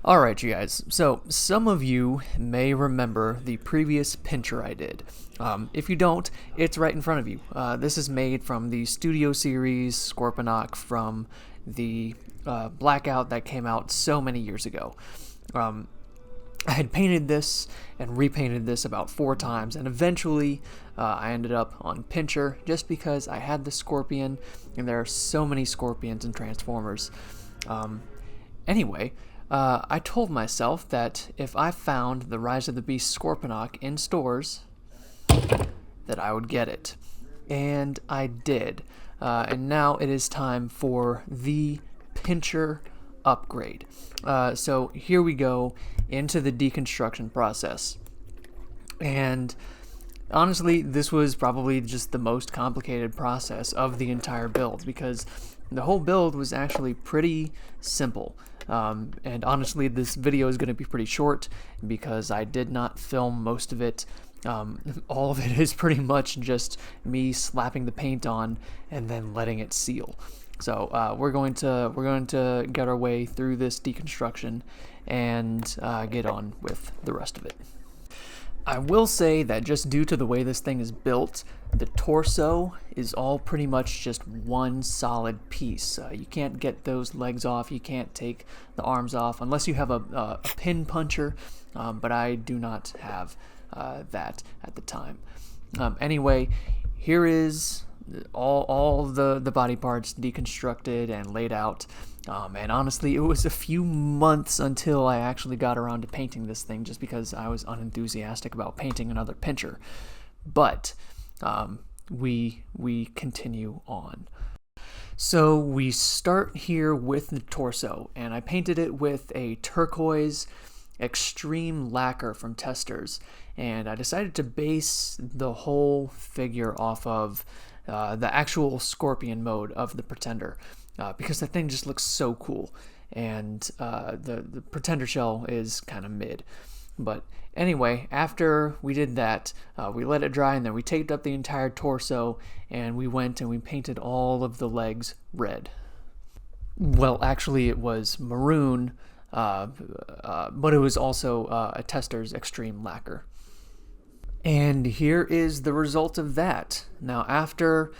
Alright, you guys, so some of you may remember the previous pincher I did. If you don't, it's right in front of you. This is made from the Studio Series Scorponok from the Blackout that came out so many years ago. I had painted this and repainted this about 4 times, and eventually I ended up on pincher just because I had the Scorpion, and there are so many Scorpions and Transformers. Anyway, I told myself that if I found the Rise of the Beast Scorponok in stores, that I would get it. And I did. And now it is time for the pincher upgrade. So here we go into the deconstruction process. And honestly, this was probably just the most complicated process of the entire build because the whole build was actually pretty simple. And honestly, this video is going to be pretty short because I did not film most of it. All of it is pretty much just me slapping the paint on and then letting it seal. So we're going to get our way through this deconstruction and get on with the rest of it. I will say that just due to the way this thing is built, the torso is all pretty much just one solid piece. You can't get those legs off, you can't take the arms off unless you have a pin puncher, but I do not have that at the time. Anyway, here is all the body parts deconstructed and laid out. And honestly, it was a few months until I actually got around to painting this thing just because I was unenthusiastic about painting another pincher. But we continue on. So we start here with the torso, and I painted it with a turquoise extreme lacquer from Testors, and I decided to base the whole figure off of the actual Scorpion mode of the Pretender. Because the thing just looks so cool, and the Pretender shell is kind of mid. But anyway, after we did that, we let it dry, and then we taped up the entire torso, and we went and we painted all of the legs red. Well, actually it was maroon, but it was also a Testors Extreme Lacquer. And here is the result of that. Now, after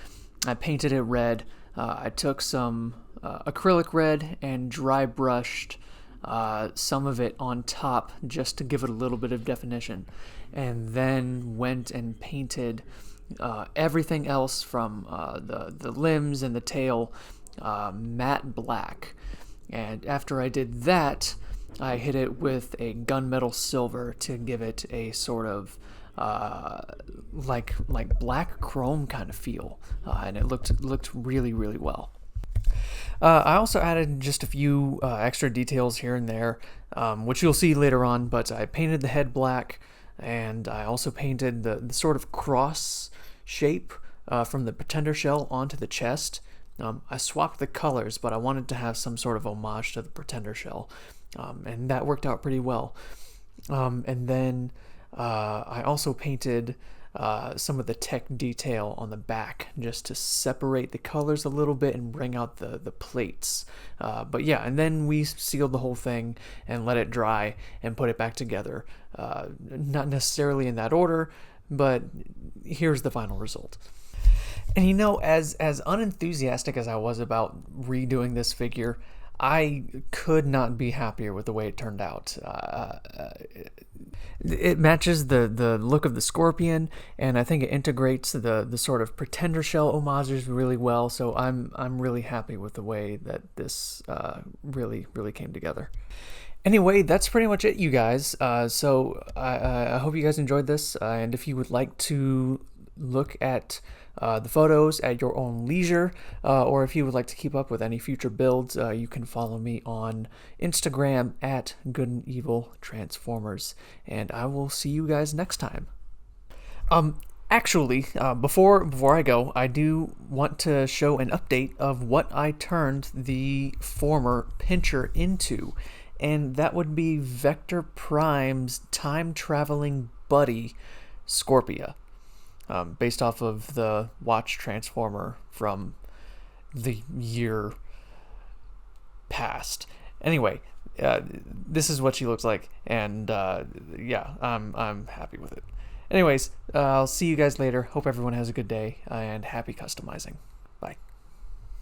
I painted it red, I took some acrylic red and dry brushed some of it on top just to give it a little bit of definition, and then went and painted everything else from the limbs and the tail matte black. And after I did that, I hit it with a gunmetal silver to give it a sort of like black chrome kind of feel, and it looked really well. I also added just a few extra details here and there, which you'll see later on, but I painted the head black, and I also painted the sort of cross shape from the Pretender shell onto the chest. I swapped the colors, but I wanted to have some sort of homage to the Pretender shell, and that worked out pretty well. And then I also painted some of the tech detail on the back just to separate the colors a little bit and bring out the plates. But yeah, and then we sealed the whole thing and let it dry and put it back together. Not necessarily in that order, but here's the final result. And you know, as unenthusiastic as I was about redoing this figure, I could not be happier with the way it turned out. It matches the look of the Scorpion, and I think it integrates the sort of Pretender shell homages really well. So I'm really happy with the way that this really came together. Anyway, that's pretty much it, you guys. So I hope you guys enjoyed this, and if you would like to look at the photos at your own leisure, or if you would like to keep up with any future builds, you can follow me on Instagram at Good and Evil Transformers, and I will see you guys next time. Actually, before I go, I do want to show an update of what I turned the former pincher into, and that would be Vector Prime's time-traveling buddy, Scorpia. Based off of the Watch Transformer from the year past. Anyway, this is what she looks like, and yeah, I'm happy with it. Anyways, I'll see you guys later. Hope everyone has a good day, and happy customizing. Bye.